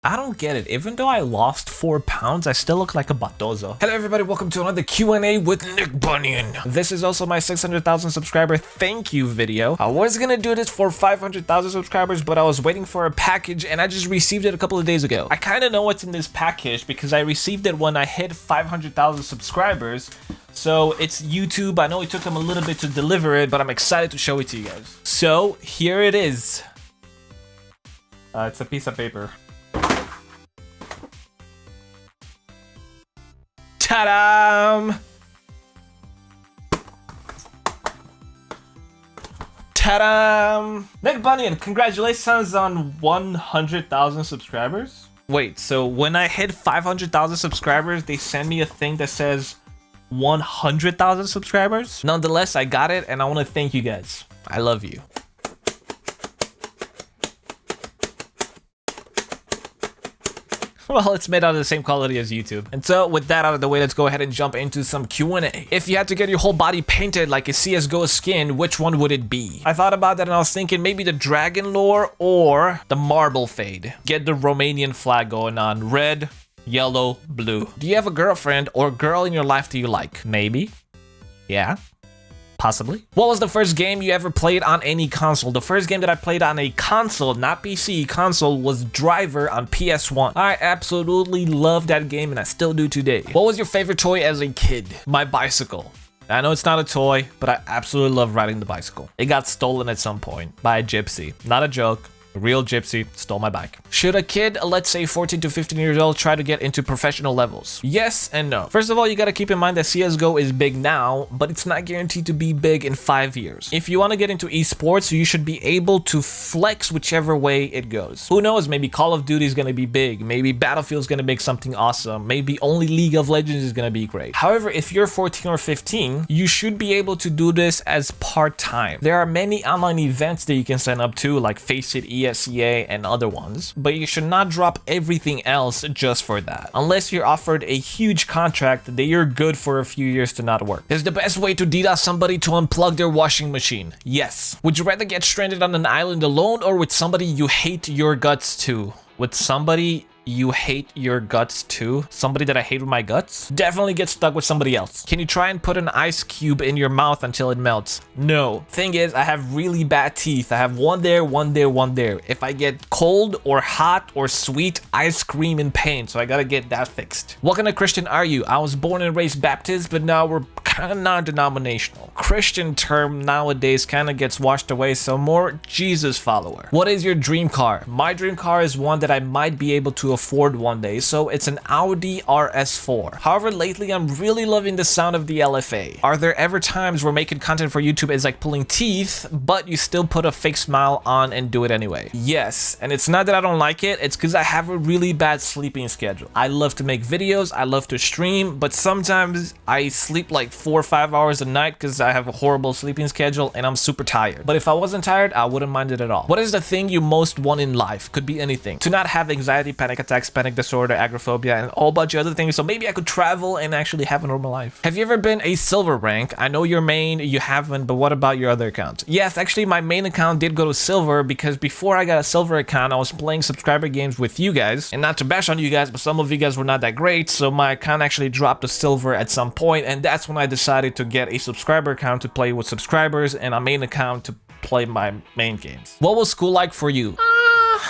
I don't get it. Even though I lost 4 pounds, I still look like a batozo. Hello everybody, welcome to another Q&A with Nick Bunyun. This is also my 600,000 subscriber thank you video. I was gonna do this for 500,000 subscribers, but I was waiting for a package and I just received it a couple of days ago. I kind of know what's in this package because I received it when I hit 500,000 subscribers. So it's YouTube. I know it took them a little bit to deliver it, but I'm excited to show it to you guys. So here it is. It's a piece of paper. Ta-da! Ta-da! Nick Bunyun, congratulations on 100,000 subscribers. Wait, so when I hit 500,000 subscribers, they send me a thing that says 100,000 subscribers? Nonetheless, I got it, and I want to thank you guys. I love you. Well, it's made out of the same quality as YouTube. And so with that out of the way, let's go ahead and jump into some Q&A. If you had to get your whole body painted like a CSGO skin, which one would it be? I thought about that and I was thinking maybe the dragon lore or the marble fade. Get the Romanian flag going on. Red, yellow, blue. Do you have a girlfriend or girl in your life that you like? Maybe. Yeah. Possibly. What was the first game you ever played on any console? The first game that I played on a console, not PC, console, was Driver on PS1. I absolutely loved that game and I still do today. What was your favorite toy as a kid? My bicycle. I know it's not a toy, but I absolutely love riding the bicycle. It got stolen at some point by a gypsy. Not a joke. A real gypsy stole my bike. Should a kid, let's say 14 to 15 years old, try to get into professional levels? Yes and no. First of all, you gotta keep in mind that CSGO is big now, but it's not guaranteed to be big in 5 years. If you want to get into esports, you should be able to flex whichever way it goes. Who knows, maybe Call of Duty is gonna be big, maybe Battlefield is gonna make something awesome, maybe only League of Legends is gonna be great. However, if you're 14 or 15, you should be able to do this as part-time. There are many online events that you can sign up to, like Face It, ESEA, and other ones, but you should not drop everything else just for that, unless you're offered a huge contract that you're good for a few years to not work. Is the best way to DDoS somebody to unplug their washing machine? Yes. Would you rather get stranded on an island alone or with somebody you hate your guts to? With somebody you hate your guts too? Somebody that I hate with my guts? Definitely get stuck with somebody else. Can you try and put an ice cube in your mouth until it melts? No. Thing is, I have really bad teeth. I have one there, one there, one there. If I get cold or hot or sweet, I scream in pain, so I gotta get that fixed. What kind of Christian are you? I was born and raised Baptist, but now we're kind of non-denominational. Christian term nowadays kind of gets washed away, so more Jesus follower. What is your dream car? My dream car is one that I might be able to afford one day, so it's an Audi RS4. However, lately I'm really loving the sound of the LFA. Are there ever times where making content for YouTube is like pulling teeth, but you still put a fake smile on and do it anyway? Yes, and it's not that I don't like it, it's because I have a really bad sleeping schedule. I love to make videos, I love to stream, but sometimes I sleep like 4 or 5 hours a night because I have a horrible sleeping schedule and I'm super tired. But if I wasn't tired, I wouldn't mind it at all. What is the thing you most want in life? Could be anything. To not have anxiety, panic attacks, panic disorder, agoraphobia, and a whole bunch of other things, so maybe I could travel and actually have a normal life. Have you ever been a silver rank? I know your main, you haven't, but what about your other account? Yes, actually my main account did go to silver because before I got a silver account, I was playing subscriber games with you guys, and not to bash on you guys, but some of you guys were not that great, so my account actually dropped to silver at some point, and that's when I decided to get a subscriber account to play with subscribers and a main account to play my main games. What was school like for you?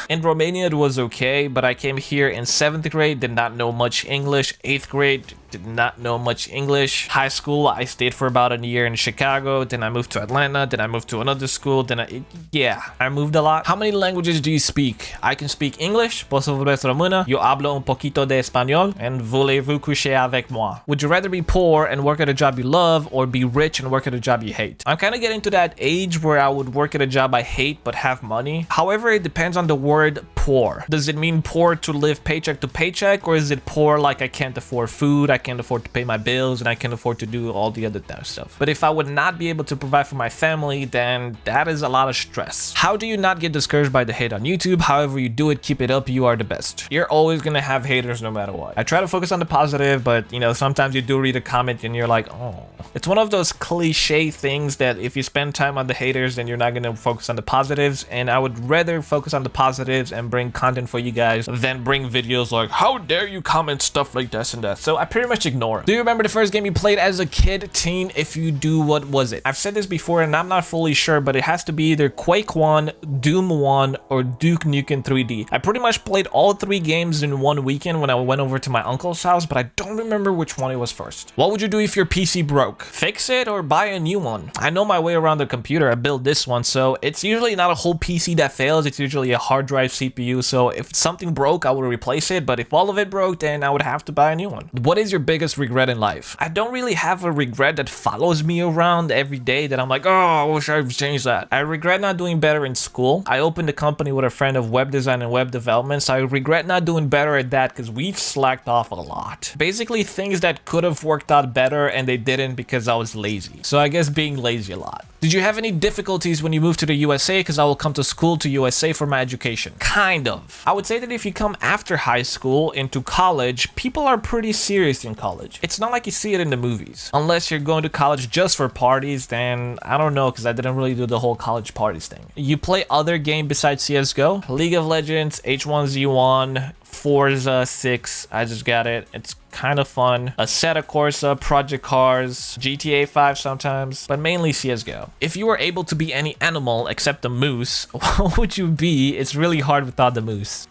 In Romania it was okay, but I came here in 7th grade, did not know much English. 8th grade, did not know much English. High school, I stayed for about a year in Chicago, then I moved to Atlanta, then I moved to another school, then I moved a lot. How many languages do you speak? I can speak English, posso vorbesc română, eu hablo un poquito de español, and voulez-vous coucher avec moi? Would you rather be poor and work at a job you love, or be rich and work at a job you hate? I'm kind of getting to that age where I would work at a job I hate but have money. However, it depends on the word poor. Does it mean poor to live paycheck to paycheck, or is it poor like I can't afford food, I can't afford to pay my bills, and I can't afford to do all the other stuff? But if I would not be able to provide for my family, then that is a lot of stress. How do you not get discouraged by the hate on YouTube? However you do it, keep it up, you are the best. You're always gonna have haters no matter what. I try to focus on the positive, but you know, sometimes you do read a comment and you're like, oh. It's one of those cliche things that if you spend time on the haters, then you're not gonna focus on the positives, and I would rather focus on the positives positives and bring content for you guys than bring videos like, how dare you comment stuff like this and that. So I pretty much ignore it. Do you remember the first game you played as a kid, teen? If you do, what was it? I've said this before and I'm not fully sure, but it has to be either Quake 1, Doom 1, or Duke Nukem 3D. I pretty much played all 3 games in one weekend when I went over to my uncle's house, but I don't remember which one it was first. What would you do if your PC broke? Fix it or buy a new one? I know my way around the computer. I built this one, so it's usually not a whole PC that fails. It's usually a hard drive CPU, so if something broke, I would replace it, but if all of it broke, then I would have to buy a new one. What is your biggest regret in life? I don't really have a regret that follows me around every day that I'm like, oh, I wish I'd changed that. I regret not doing better in school. I opened a company with a friend of web design and web development, so I regret not doing better at that because we've slacked off a lot. Basically things that could have worked out better and they didn't because I was lazy. So I guess being lazy a lot. Did you have any difficulties when you moved to the USA? Because I will come to school to USA for my education. Kind of. I would say that if you come after high school into college, people are pretty serious in college. It's not like you see it in the movies. Unless you're going to college just for parties, then I don't know, because I didn't really do the whole college parties thing. You play other game besides CSGO? League of Legends, H1Z1, Forza 6, I just got it. It's kind of fun. Assetto Corsa, Project Cars, GTA 5 sometimes, but mainly CSGO. If you were able to be any animal except a moose, what would you be? It's really hard without the moose.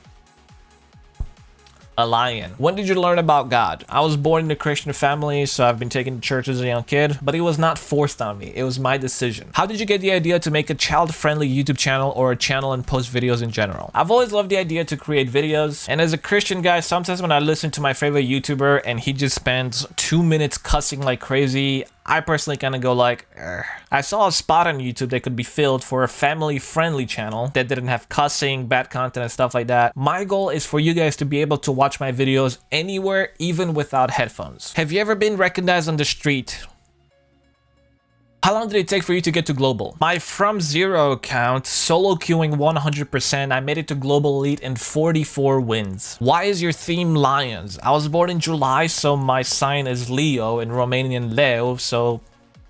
A lion. When did you learn about God? I was born in a Christian family, so I've been taken to church as a young kid, but it was not forced on me. It was my decision. How did you get the idea to make a child-friendly YouTube channel or a channel and post videos in general? I've always loved the idea to create videos, and as a Christian guy, sometimes when I listen to my favorite YouTuber and he just spends 2 minutes cussing like crazy, I personally kind of go like, Ugh. I saw a spot on YouTube that could be filled for a family-friendly channel that didn't have cussing, bad content, and stuff like that. My goal is for you guys to be able to watch my videos anywhere, even without headphones. Have you ever been recognized on the street? How long did it take for you to get to global? My From Zero account, solo queuing 100%, I made it to global elite in 44 wins. Why is your theme lions? I was born in July, so my sign is Leo, in Romanian Leu, so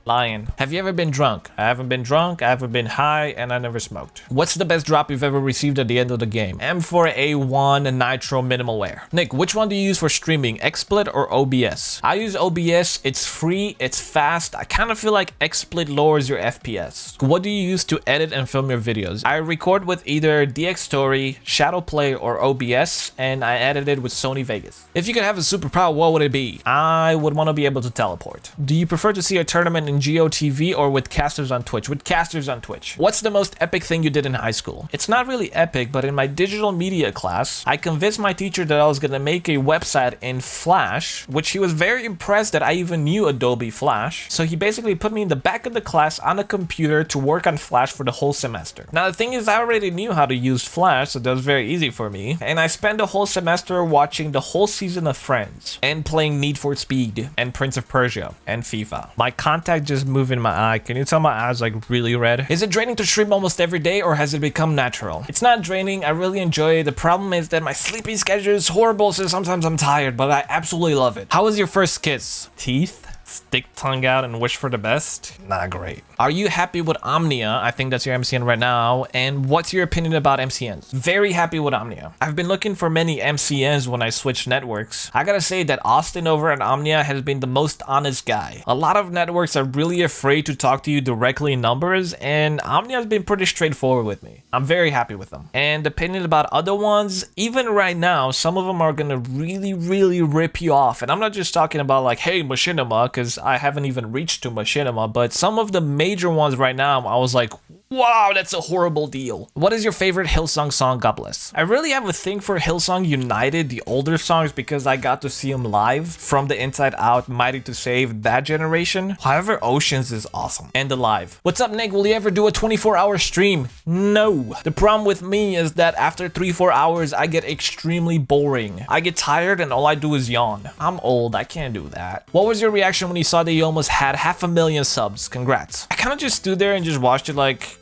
lion. Have you ever been drunk? I haven't been drunk, I haven't been high, and I never smoked. What's the best drop you've ever received at the end of the game? M4A1 Nitro Minimal Wear. Nick, which one do you use for streaming? XSplit or OBS? I use OBS, it's free, it's fast. I kind of feel like XSplit lowers your FPS. What do you use to edit and film your videos? I record with either DxStory, Shadowplay, or OBS, and I edited with Sony Vegas. If you could have a superpower, what would it be? I would want to be able to teleport. Do you prefer to see a tournament in GOTV or with casters on Twitch? With casters on Twitch. What's the most epic thing you did in high school? It's not really epic, but in my digital media class, I convinced my teacher that I was gonna make a website in Flash, which he was very impressed that I even knew Adobe Flash. So he basically put me in the back of the class on a computer to work on Flash for the whole semester. Now the thing is, I already knew how to use Flash, so that was very easy for me. And I spent the whole semester watching the whole season of Friends and playing Need for Speed and Prince of Persia and FIFA. My contact just moved in my eye. Can you tell my eyes like really red? Is it draining to stream almost every day, or has it become natural? It's not draining. I really enjoy it. The problem is that my sleeping schedule is horrible, so sometimes I'm tired, but I absolutely love it. How was your first kiss? Teeth? Stick tongue out and wish for the best? Not great. Are you happy with Omnia? I think that's your MCN right now. And what's your opinion about MCNs? Very happy with Omnia. I've been looking for many MCNs when I switched networks. I gotta say that Austin over at Omnia has been the most honest guy. A lot of networks are really afraid to talk to you directly in numbers, and Omnia has been pretty straightforward with me. I'm very happy with them. And opinion about other ones, even right now, some of them are gonna really rip you off. And I'm not just talking about like, hey, Machinima, because I haven't even reached to Machinima, but some of the major ones right now, I was like, wow, that's a horrible deal. What is your favorite Hillsong song? God bless. I really have a thing for Hillsong United, the older songs, because I got to see them live. From the Inside Out, Mighty to Save, that generation. However, Oceans is awesome. And Alive. What's up, Nick? Will you ever do a 24-hour stream? No. The problem with me is that after 3-4 hours, I get extremely boring. I get tired and all I do is yawn. I'm old, I can't do that. What was your reaction when you saw that you almost had 500,000 subs? Congrats. I kind of just stood there and just watched it like,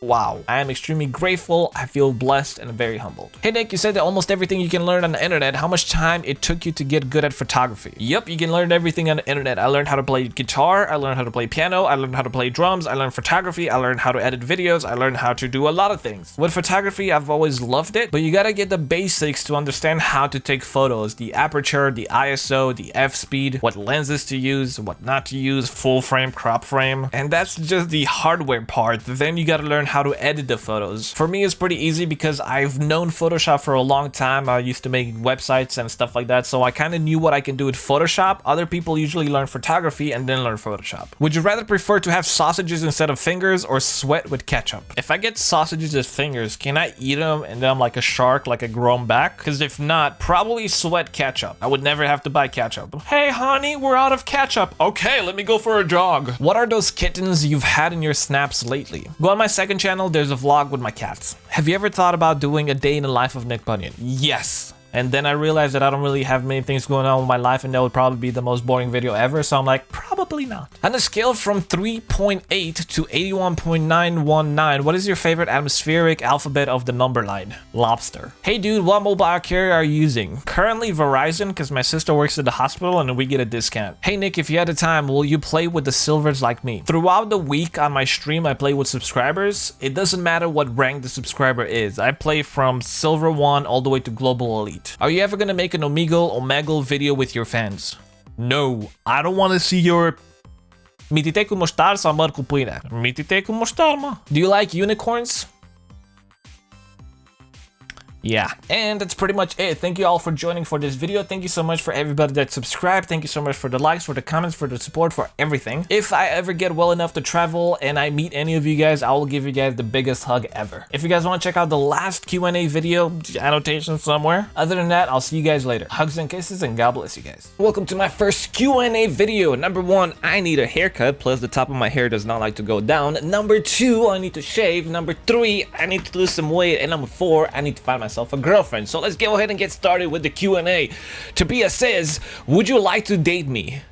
Wow, I am extremely grateful, I feel blessed and very humbled. Hey Nick, you said that almost everything you can learn on the internet, how much time it took you to get good at photography? Yep, you can learn everything on the internet. I learned how to play guitar, I learned how to play piano, I learned how to play drums, I learned photography, I learned how to edit videos, I learned how to do a lot of things. With photography, I've always loved it, but you gotta get the basics to understand how to take photos, the aperture, the ISO, the f-speed, what lenses to use, what not to use, full frame, crop frame, and that's just the hardware part. Then you gotta learn how to edit the photos. For me, it's pretty easy because I've known Photoshop for a long time. I used to make websites and stuff like that, so I kind of knew what I can do with Photoshop. Other people usually learn photography and then learn Photoshop. Would you rather prefer to have sausages instead of fingers or sweat with ketchup? If I get sausages as fingers, can I eat them and then I'm like a shark, like a grown back? Because if not, probably sweat ketchup. I would never have to buy ketchup. Hey honey, we're out of ketchup. Okay, let me go for a jog. What are those kittens you've had in your snaps lately? Go on my second channel, there's a vlog with my cats. Have you ever thought about doing a day in the life of Nick Bunyun? Yes. And then I realized that I don't really have many things going on with my life and that would probably be the most boring video ever, so I'm like, probably not. On a scale from 3.8 to 81.919, what is your favorite atmospheric alphabet of the number line? Lobster. Hey dude, what mobile carrier are you using? Currently Verizon, because my sister works at the hospital and we get a discount. Hey Nick, if you had the time, will you play with the silvers like me? Throughout the week on my stream, I play with subscribers. It doesn't matter what rank the subscriber is. I play from silver 1 all the way to global elite. Are you ever gonna make an Omegle video with your fans? No, I don't want to see your... Mitite cu muștar sau măr cu pâine? Mitite cu muștar, mă. Do you like unicorns? Yeah, and that's pretty much it. Thank you all for joining for this video. Thank you so much for everybody that subscribed. Thank you so much for the likes, for the comments, for the support, for everything. If I ever get well enough to travel and I meet any of you guys, I will give you guys the biggest hug ever. If you guys want to check out the last Q&A video, annotation somewhere. Other than that, I'll see you guys later. Hugs and kisses and God bless you guys. Welcome to my first Q&A video. Number 1, I need a haircut, plus the top of my hair does not like to go down. Number 2, I need to shave. Number 3, I need to lose some weight. And number 4, I need to find myself a girlfriend. So let's go ahead and get started with the Q&A. Tobias says, would you like to date me?